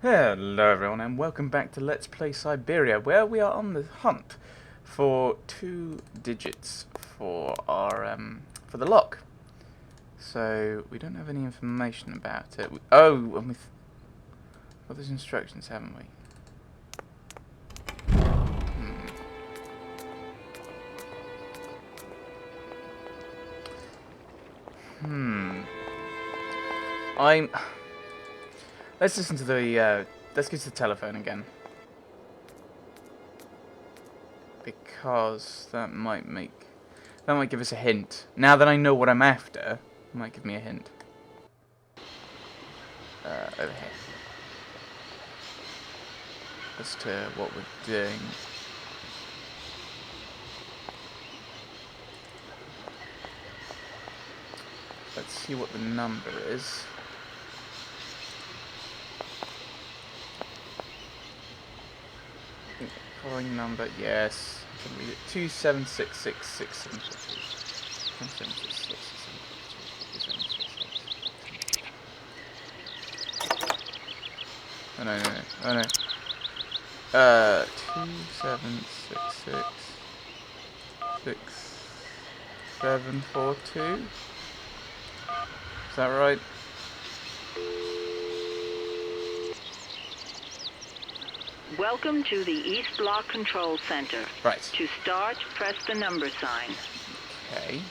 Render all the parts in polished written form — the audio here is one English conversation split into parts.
Hello everyone and welcome back to Let's Play Syberia, where we are on the hunt for 2 digits for our for the lock. So we don't have any information about it. And we've got those instructions, haven't we? I'm. Let's listen to the. Let's go to the telephone again, because that might give us a hint. Now that I know what I'm after, it might give me a hint. Over here. As to what we're doing. Let's see what the number is. Following number, yes. I can read it. 27666742. Oh no, no, no. Oh no. 27666742. Is that right? Welcome to the East Block Control Center. Right. To start, press the number sign. Okay.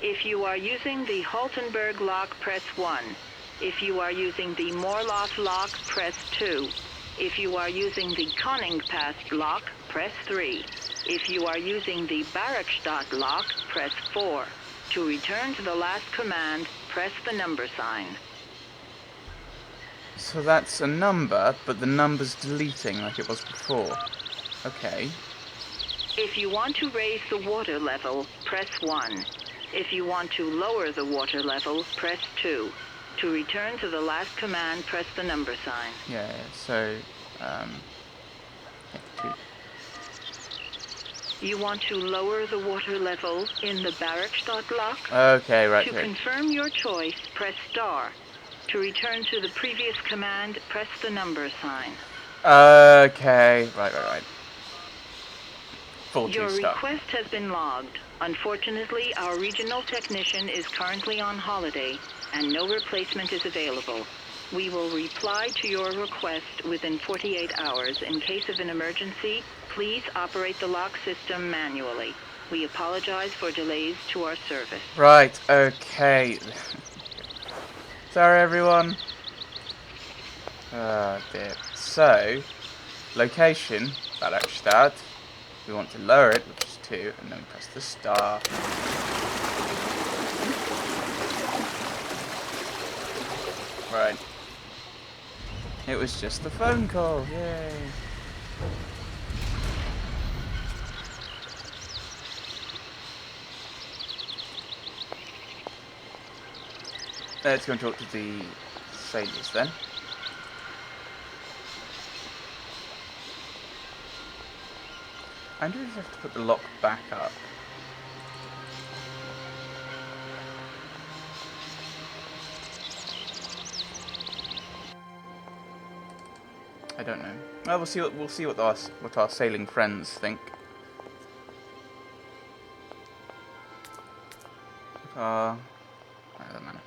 If you are using the Haltenberg lock, press 1. If you are using the Morloff lock, press 2. If you are using the Koningpass lock, press 3. If you are using the Barrackstadt lock, press 4. To return to the last command, press the number sign. So that's a number, but the number's deleting like it was before. Okay. If you want to raise the water level, press 1. If you want to lower the water level, press 2. To return to the last command, press the number sign. Yeah, so, yeah, 2. You want to lower the water level in the Barrackstadt lock? Okay, right. To confirm your choice, press star. To return to the previous command, press the number sign. Okay, right. Your 2 star. request has been logged. Unfortunately, our regional technician is currently on holiday, and no replacement is available. We will reply to your request within 48 hours. In case of an emergency, please operate the lock system manually. We apologize for delays to our service. Right, okay. Sorry, everyone. Oh, dear. So, location, Barrackstadt. We want to lower it, which is 2, and then we press the star. Right. It was just a phone call. Yay. Let's go and talk to the sailors then. I wonder if you have to put the lock back up. I don't know. Well, we'll see what our sailing friends think. I don't know.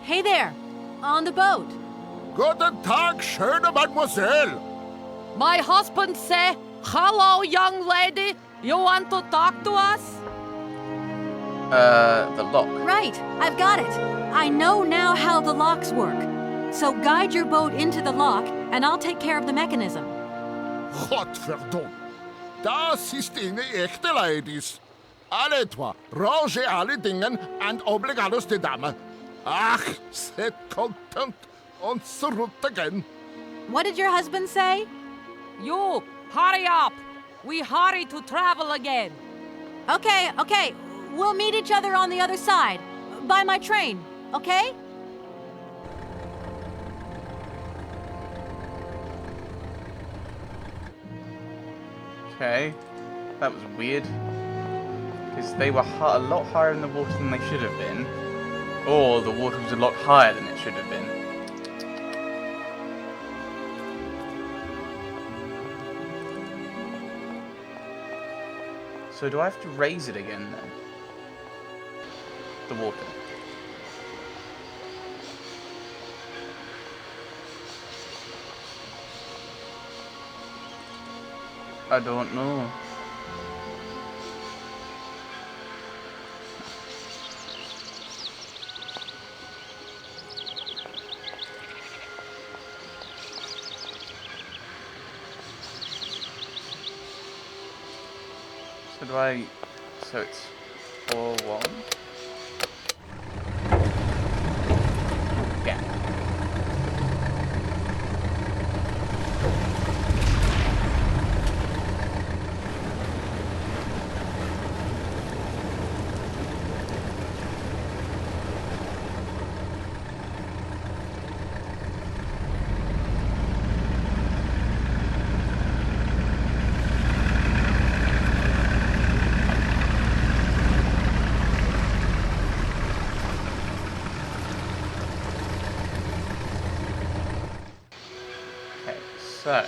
Hey there, on the boat. Guten Tag, schöne Mademoiselle. My husband say, hello, young lady. You want to talk to us? The lock. Right, I've got it. I know now how the locks work. So guide your boat into the lock, and I'll take care of the mechanism. Godverdomme. Das ist eine echte Ladies. Alle etwa, range alle Dingen and obligados de dame. Ach, set content und zurück again. What did your husband say? You, hurry up. We hurry to travel again. Okay. We'll meet each other on the other side. By my train, okay? Okay, that was weird. Because they were a lot higher in the water than they should have been. Or the water was a lot higher than it should have been. So do I have to raise it again then? The water. I don't know. So do I... So it's 4-1? Yeah. So,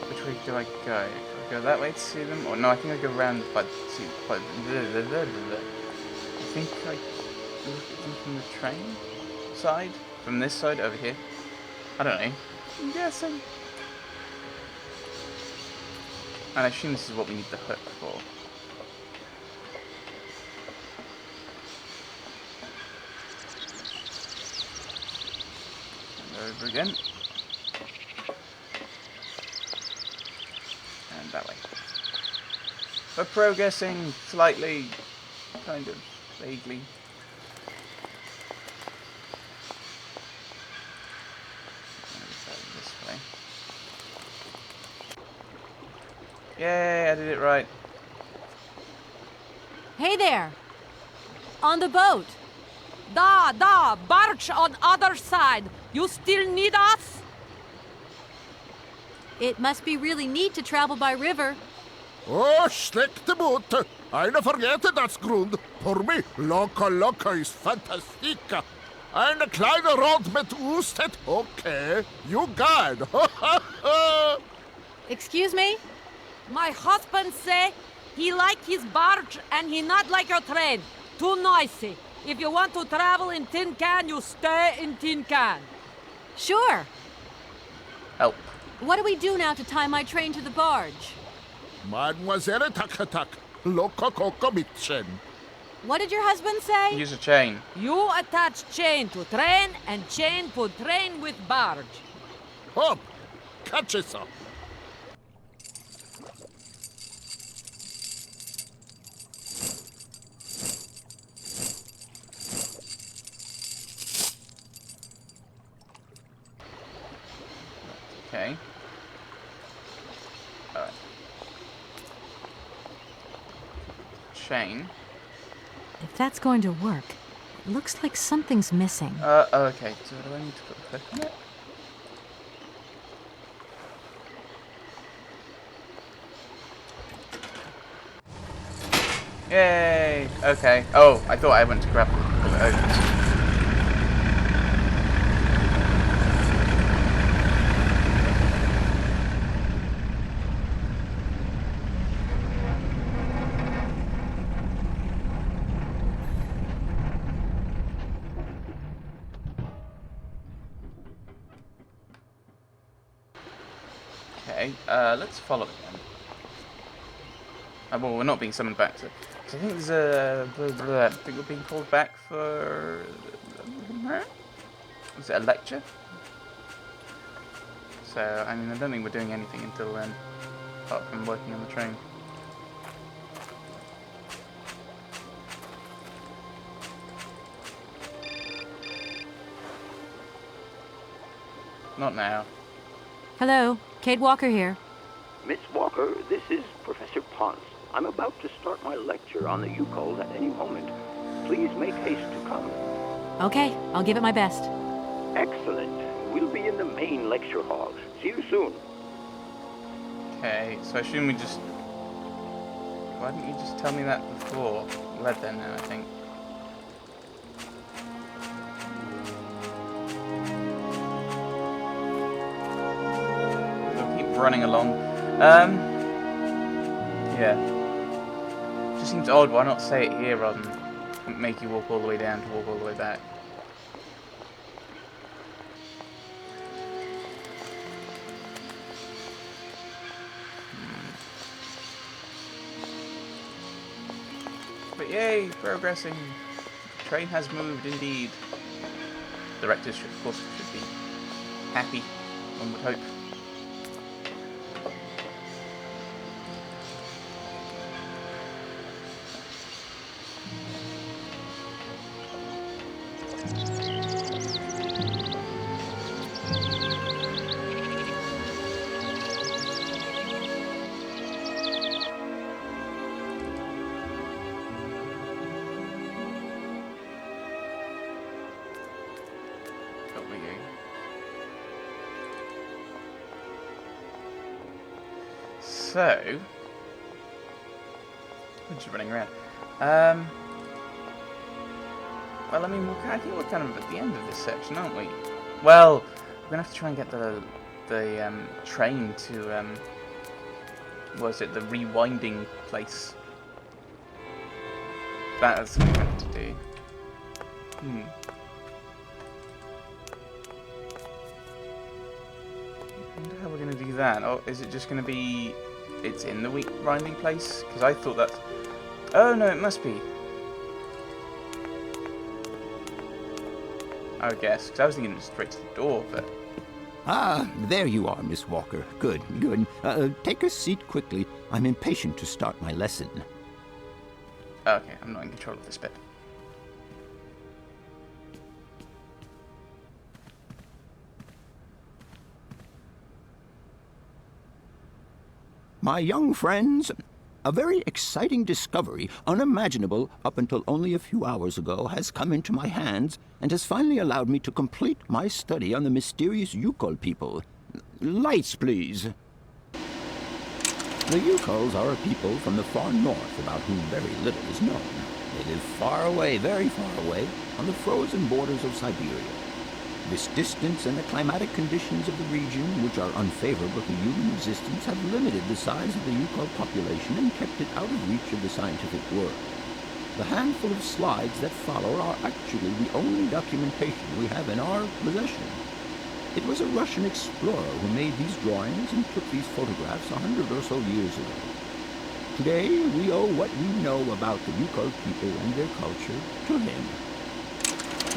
which way do I go? Do I go that way to see them? Or no, I think I go around by see by I think I look at them from the train side? From this side over here? I don't know. I'm guessing. And I assume this is what we need the hook for. Over again. And that way. We're progressing slightly, kind of vaguely. This way. Yay, I did it right. Hey there! On the boat! Da, barge on other side. You still need us? It must be really neat to travel by river. Oh, slechte boot. Eine vergeten das Grund. Für mich, locker ist fantastica. Eine kleine Rot mit Ustet, okay. You guide. Excuse me? My husband say he like his barge and he not like your train. Too noisy. If you want to travel in tin can, you stay in tin can. Sure. Help. What do we do now to tie my train to the barge? Mademoiselle Takatak, loco coco mitchen. What did your husband say? Use a chain. You attach chain to train and chain put train with barge. Hop, catch it up. Okay. Alright. Chain. If that's going to work, it looks like something's missing. Okay. So do I need to put the hook on it? Yay! Okay. Oh, I thought I went to grab the hose. Okay, let's follow it then. Well, we're not being summoned back, so I think there's a... I think we're being called back for... Is it a lecture? So, I mean, I don't think we're doing anything until then, apart from working on the train. Not now. Hello, Kate Walker here. Miss Walker, this is Professor Ponce. I'm about to start my lecture on the Yukos at any moment. Please make haste to come. Okay, I'll give it my best. Excellent. We'll be in the main lecture hall. See you soon. Okay, so I assume we just... Why didn't you just tell me that before? Led there now, I think. We'll keep running along. Yeah. Just seems odd, why not say it here rather than make you walk all the way down to walk all the way back? But yay, progressing. The train has moved indeed. The directors should, of course, should be happy, one would hope. So, we're just running around. Well, I mean, I think we're kind of at the end of this section, aren't we? Well, we're gonna have to try and get the train to what is it? The rewinding place. That's what we have to do. I wonder how we're going to do that. Or is it just going to be... It's in the rewinding place? Because I thought that... Oh, no, it must be. I would guess. Because I was thinking straight to the door, but... Ah, there you are, Miss Walker. Good, good. Take a seat quickly. I'm impatient to start my lesson. Okay, I'm not in control of this bit. My young friends, a very exciting discovery, unimaginable up until only a few hours ago, has come into my hands and has finally allowed me to complete my study on the mysterious Yukos people. Lights, please. The Yukos are a people from the far north about whom very little is known. They live far away, very far away, on the frozen borders of Syberia. This distance and the climatic conditions of the region, which are unfavorable to human existence, have limited the size of the Yukos population and kept it out of reach of the scientific world. The handful of slides that follow are actually the only documentation we have in our possession. It was a Russian explorer who made these drawings and took these photographs 100 or so years ago. Today, we owe what we know about the Yukos people and their culture to him.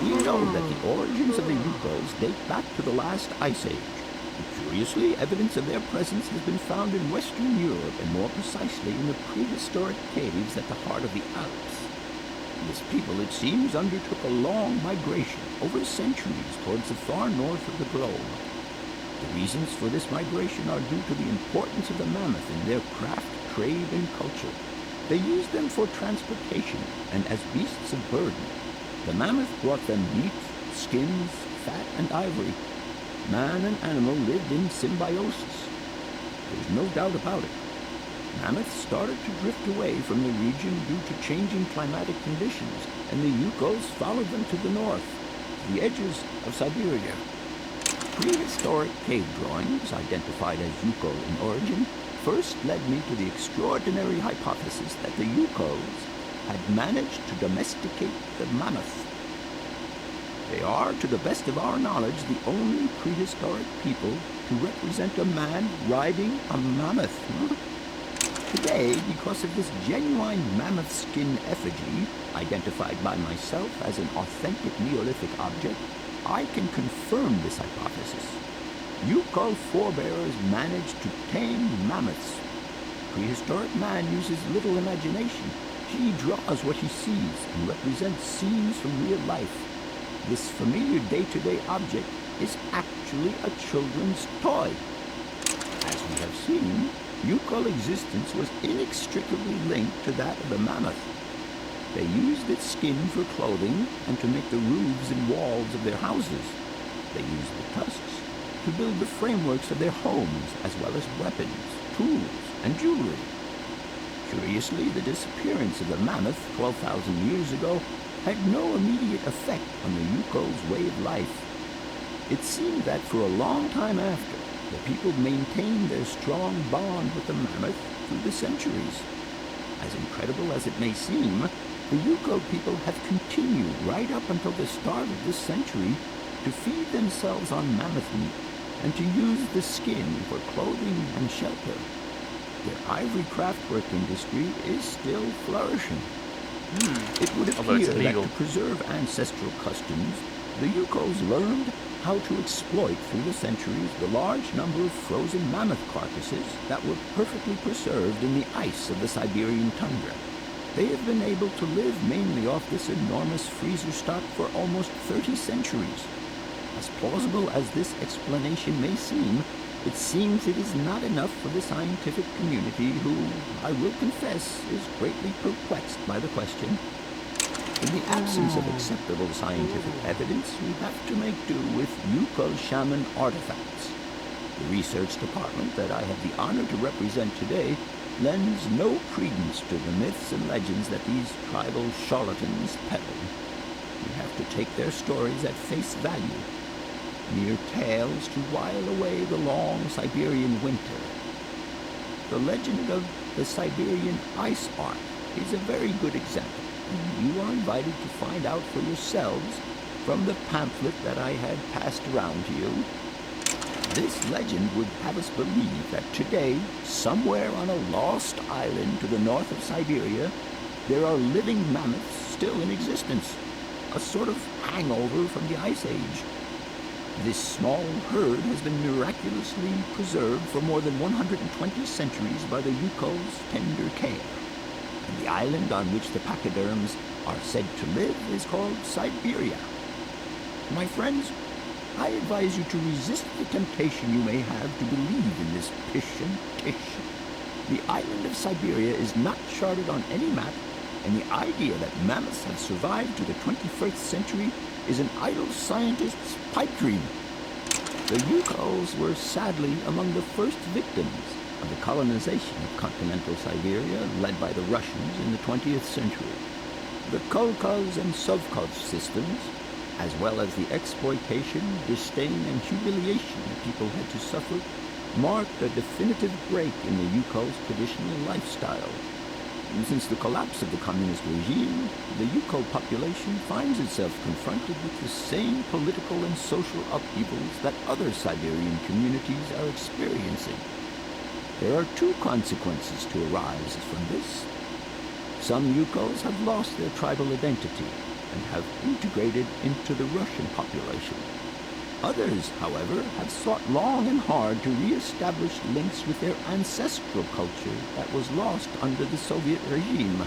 We know that the origins of the Yukos date back to the last ice age. Curiously, evidence of their presence has been found in Western Europe, and more precisely in the prehistoric caves at the heart of the Alps. This people, it seems, undertook a long migration over centuries towards the far north of the globe. The reasons for this migration are due to the importance of the mammoth in their craft, trade, and culture. They used them for transportation and as beasts of burden. The mammoth brought them meat, skins, fat, and ivory. Man and animal lived in symbiosis. There's no doubt about it. Mammoths started to drift away from the region due to changing climatic conditions, and the Yukos followed them to the north, to the edges of Syberia. Prehistoric cave drawings, identified as Yukos in origin, first led me to the extraordinary hypothesis that the Yukos had managed to domesticate the mammoth. They are, to the best of our knowledge, the only prehistoric people to represent a man riding a mammoth. Today, because of this genuine mammoth skin effigy, identified by myself as an authentic Neolithic object, I can confirm this hypothesis. Yukos forebears managed to tame mammoths. Prehistoric man uses little imagination. He draws what he sees and represents scenes from real life. This familiar day-to-day object is actually a children's toy. As we have seen, Yukos existence was inextricably linked to that of the mammoth. They used its skin for clothing and to make the roofs and walls of their houses. They used the tusks to build the frameworks of their homes, as well as weapons, tools, and jewelry. Curiously, the disappearance of the mammoth 12,000 years ago had no immediate effect on the Yukos' way of life. It seemed that for a long time after, the people maintained their strong bond with the mammoth through the centuries. As incredible as it may seem, the Yuko people have continued right up until the start of this century to feed themselves on mammoth meat and to use the skin for clothing and shelter. Their ivory craftwork industry is still flourishing. It would Although it's appear that illegal. to preserve ancestral customs, the Yukos learned how to exploit through the centuries the large number of frozen mammoth carcasses that were perfectly preserved in the ice of the Siberian tundra. They have been able to live mainly off this enormous freezer stock for almost 30 centuries. As plausible as this explanation may seem, it seems it is not enough for the scientific community who, I will confess, is greatly perplexed by the question. In the absence of acceptable scientific evidence, we have to make do with Yukos shaman artifacts. The research department that I have the honor to represent today lends no credence to the myths and legends that these tribal charlatans peddle. We have to take their stories at face value, mere tales to while away the long Siberian winter. The legend of the Siberian ice ark is a very good example. You are invited to find out for yourselves from the pamphlet that I had passed around to you. This legend would have us believe that today, somewhere on a lost island to the north of Siberia, there are living mammoths still in existence, a sort of hangover from the Ice Age. This small herd has been miraculously preserved for more than 120 centuries by the Yukos' tender care. And the island on which the pachyderms are said to live is called Syberia. My friends, I advise you to resist the temptation you may have to believe in this pish and tish. The island of Syberia is not charted on any map, and the idea that mammoths have survived to the 21st century is an idle scientist's pipe dream. The Yukos were sadly among the first victims of the colonization of continental Siberia led by the Russians in the 20th century. The Kolkhoz and Sovkhoz systems, as well as the exploitation, disdain, and humiliation the people had to suffer, marked a definitive break in the Yukos' traditional lifestyle. And since the collapse of the communist regime, the Yuko population finds itself confronted with the same political and social upheavals that other Siberian communities are experiencing. There are two consequences to arise from this. Some Yukos have lost their tribal identity and have integrated into the Russian population. Others, however, have sought long and hard to re-establish links with their ancestral culture that was lost under the Soviet regime.